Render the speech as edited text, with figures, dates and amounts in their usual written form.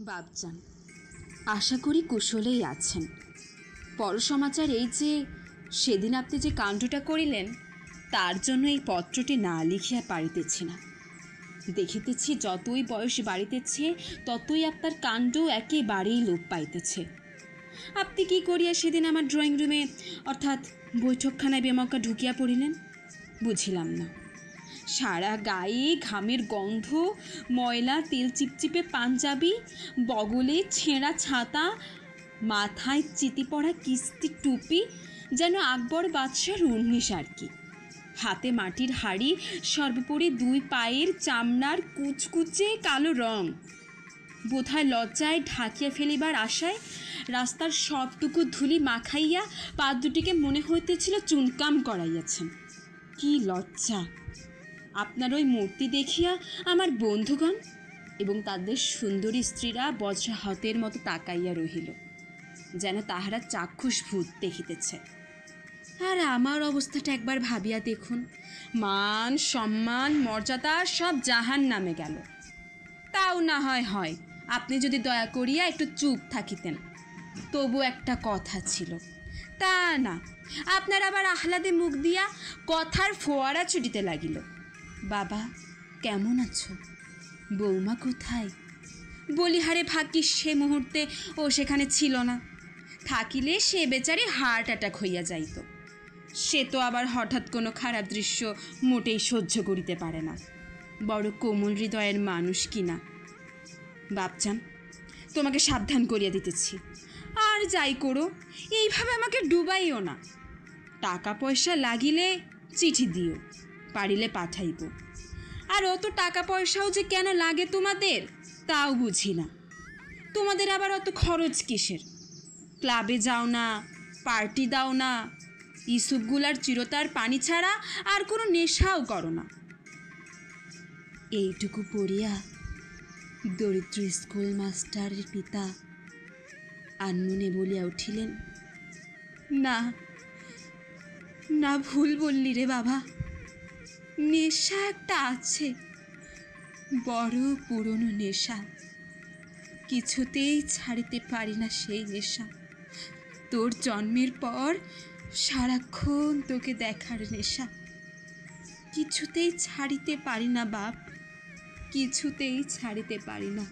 বাপজান, আশা করি কুশলেই আছেন। পরসমাচার এই যে সেদিন আপনি যে কাণ্ডটা করিলেন, তার জন্য এই পত্রটি না লিখিয়া পারিতেছি না। দেখিতেছি যতই বয়স বাড়িতেছে ততই আপনার কাণ্ড একেবারেই লোপ পাইতেছে। আপনি কি করিয়া সেদিন আমার ড্রয়িং রুমে অর্থাৎ বৈঠকখানায় বেমকা ঢুকিয়া পড়িলেন বুঝিলাম না। সারা গায়ে ঘামের গন্ধ, ময়লা তেল চিপচিপে পাঞ্জাবি, বগলে ছেঁড়া ছাতা, মাথায় চিতি পড়া কিস্তি টুপি, যেন আকবর বাদশার উর্নিশ আর কি। হাতে মাটির হাড়ি, সর্বোপরি দুই পায়ের চামড়ার কুচকুচে কালো রং। বোধহয় লজ্জায় ঢাকিয়া ফেলিবার আশায় রাস্তার সবটুকু ধুলি মাখাইয়া পা দুটিকে মনে হইতেছিল চুনকাম করাইয়াছেন। কি লজ্জা! আপনার ওই মূর্তি দেখিয়া আমার বন্ধুগণ এবং তাদের সুন্দরী স্ত্রীরা বজ্রাহতের মতো তাকাইয়া রহিল, যেন তাহারা চাক্ষুষ ভূত দেখিতেছে। আর আমার অবস্থাটা একবার ভাবিয়া দেখুন, মান সম্মান মর্যাদা সব জাহান নামে গেল। তাও না হয় আপনি যদি দয়া করিয়া একটু চুপ থাকিতেন, তবু একটা কথা ছিল। তা না, আপনার আবার আহ্লাদে মুখ দিয়া কথার ফোয়ারা ছুটিতে লাগিল। বাবা কেমন আছো? বৌমা কোথায়? বলিহারে ভাগ্যিস সে মুহূর্তে ও সেখানে ছিল না। থাকিলে সে বেচারি হার্ট অ্যাটাক হইয়া যাইত। সে তো আবার হঠাৎ কোনো খারাপ দৃশ্য মোটেই সহ্য করিতে পারে না। বড় কোমল হৃদয়ের মানুষ কিনা। বাপজান, তোমাকে সাবধান করিয়া দিতেছি, আর যাই করো এইভাবে আমাকে ডুবাইও না। টাকা পয়সা লাগিলে চিঠি দিও, পারিলে পাঠাইব। আর অত টাকা পয়সাও যে কেন লাগে তোমাদের তাও বুঝি না। তোমাদের আবার অত খরচ কিসের? ক্লাবে যাও না, পার্টি দাও না, ইসুপগুলার চিরতার পানি ছাড়া আর কোনো নেশাও করো না। এইটুকু পড়িয়া দরিদ্র স্কুল মাস্টারের পিতা আনমনে বলিয়া উঠিলেন, না না, ভুল বললি রে বাবা। নেশা একটা আছে, বড় পুরনো নেশা। কিছুতেই ছাড়িতে পারি না সেই নেশা। তোর জন্মের পর সারাক্ষণ তোকে দেখার নেশা। কিছুতেই ছাড়িতে পারি না বাপ, কিছুতেই ছাড়িতে পারি না।